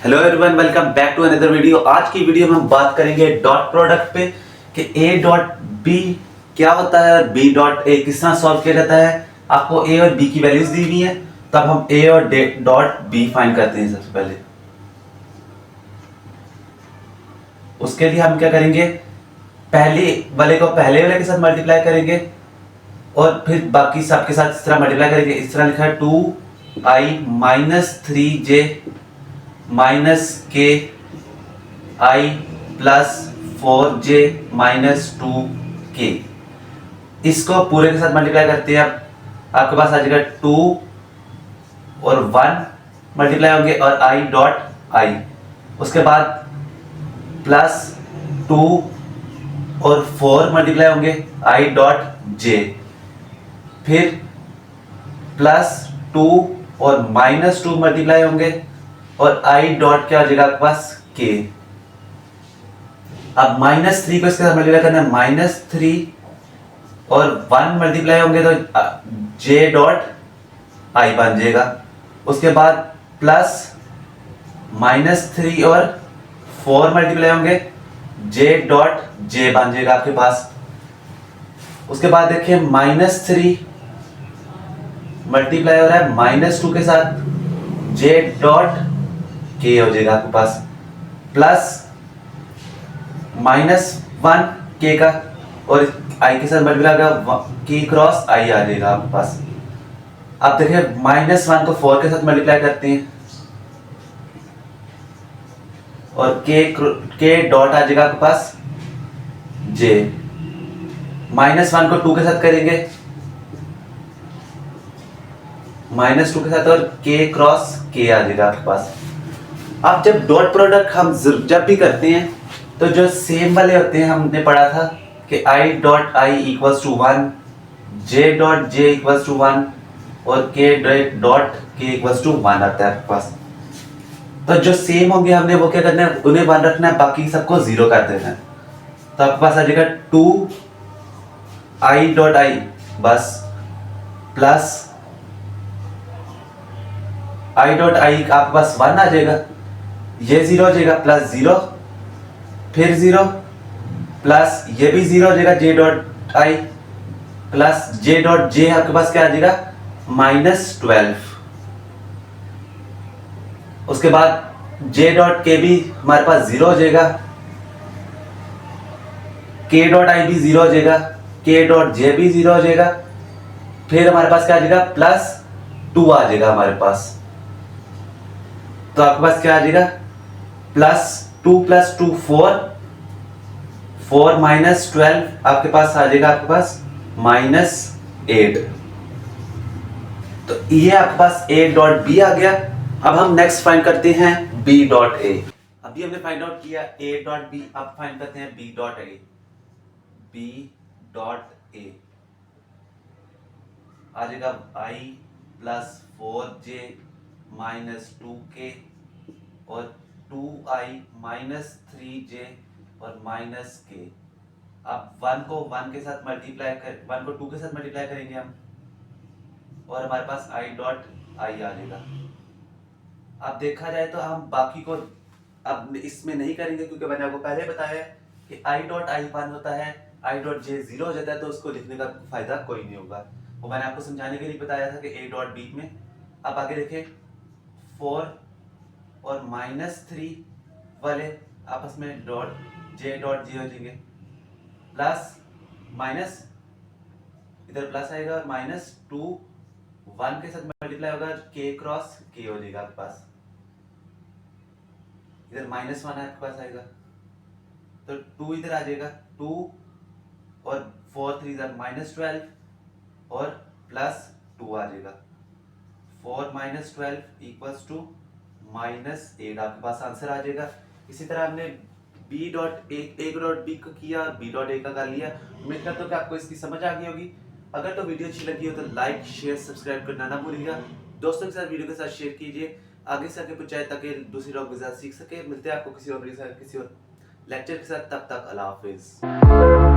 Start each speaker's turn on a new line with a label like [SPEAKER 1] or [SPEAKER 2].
[SPEAKER 1] Hello everyone, welcome back to another video. आज की video में हम बात करेंगे डॉट प्रोडक्ट पे कि ए डॉट बी क्या होता है और बी डॉट ए किस तरह सॉल्व किया जाता है। आपको ए और बी की वैल्यूज दी हुई हैं, तब हम ए और डॉट बी फाइंड करते हैं। सबसे पहले उसके लिए हम क्या करेंगे, पहले वाले को पहले वाले के साथ मल्टीप्लाई करेंगे और फिर बाकी सबके साथ इस तरह मल्टीप्लाई करेंगे। इस तरह लिखा है 2i-3j माइनस के आई प्लस 4j माइनस 2k। इसको पूरे के साथ मल्टीप्लाई करते हैं। अब आपके पास आ जाएगा 2 और 1 मल्टीप्लाई होंगे और i डॉट आई। उसके बाद प्लस 2 और 4 मल्टीप्लाई होंगे i डॉट j। फिर प्लस 2 और माइनस 2 मल्टीप्लाई होंगे और i डॉट क्या हो जाएगा आपके पास k। अब -3 को इसके साथ मल्टीप्लाई करना है, -3 और 1 मल्टीप्लाई होंगे तो j डॉट i बन जाएगा। उसके बाद प्लस -3 और 4 मल्टीप्लाई होंगे j डॉट j बन जाएगा आपके पास। उसके बाद देखिए -3 मल्टीप्लाई हो रहा है -2 के साथ, j डॉट k हो जाएगा आपके पास, प्लस -1 k का और i के साथ मल्टीप्लाई होगा k क्रॉस i आ जाएगा आपके पास। अब देखिए -1 को 4 के साथ मल्टीप्लाई करते हैं और k डॉट आ जाएगा आपके पास j। -1 को 2 के साथ करेंगे, -2 के साथ और k क्रॉस k आ जाएगा आपके पास। अब जब डॉट प्रोडक्ट हम जब भी करते हैं तो जो सेम वाले होते हैं, हमने पढ़ा था कि i dot I equals to 1, j dot j equals to 1 और k dot k equals to 1 आता है आपके पास। तो जो सेम होंगे हमने वो क्या करना है, उन्हें 1 रखना है, बाकी सबको 0 कर देना है। तो आपके पास आ जाएगा 2i डॉट आई बस प्लस i डॉट आई आपके पास 1 आ जाएगा, ये 0 हो जाएगा, प्लस 0 फिर 0 प्लस ये भी 0 हो जाएगा, j dot I plus j dot j आपके पास क्या आ जाएगा -12। उसके बाद j डॉट k भी हमारे पास 0 हो जाएगा, k डॉट आई भी 0 हो जाएगा, k डॉट j भी 0 हो जाएगा। फिर हमारे पास क्या आ जाएगा +2 आ जाएगा हमारे पास। तो आपके पास क्या आ जाएगा +2 + 2 4 माइनस 12 आपके पास आ जाएगा आपके पास -8। तो ये आपके पास a डॉट b आ गया। अब हम नेक्स्ट फाइंड करते हैं b डॉट a। अभी हमने फाइंड आउट किया a डॉट b, अब फाइंड करते हैं b dot a। b dot a आ जाएगा i plus 4j minus 2k और 2i माइनस 3j और माइनस k। अब 1 को 1 के साथ मल्टीप्लाई कर 1 को 2 के साथ मल्टीप्लाई करेंगे हम और हमारे पास i डॉट i आ जाएगा। अब देखा जाए तो हम बाकी को अब इसमें नहीं करेंगे, क्योंकि मैंने आपको पहले बताया कि i डॉट i 1 होता है, i डॉट j 0 हो जाता है, तो उसको लिखने का फायदा कोई नहीं होगा। वो मैंने आपको समझाने के लिए बताया था कि a डॉट b में। अब आगे देखें 4 और -3 वाले आपस में डॉट j डॉट j हो जाएंगे, प्लस माइनस इधर प्लस आएगा और -2 1 के साथ मल्टीप्लाई होगा, k क्रॉस k हो जाएगा आपके पास। इधर -1 आपके पास आएगा तो 2 इधर आ जाएगा, 2 और 4 3 इधर -12 और +2 आ जाएगा, 4 - 12 इक्वल्स टू -8 आपके पास आंसर आ जाएगा। इसी तरह हमने b dot a dot b को किया और b डॉट a का कर लिया। उम्मीद करता हूँ कि आपको इसकी समझ आ गई होगी। अगर तो वीडियो अच्छी लगी हो तो लाइक शेयर सब्सक्राइब करना ना भूलिएगा। दोस्तों के साथ वीडियो के साथ शेयर कीजिए, आगे से आगे पहुंचाए ताकि दूसरे लोग भी साथ सीख सके। मिलते हैं आपको किसी और लेक्चर के साथ, तब तक अल्लाह हाफिज।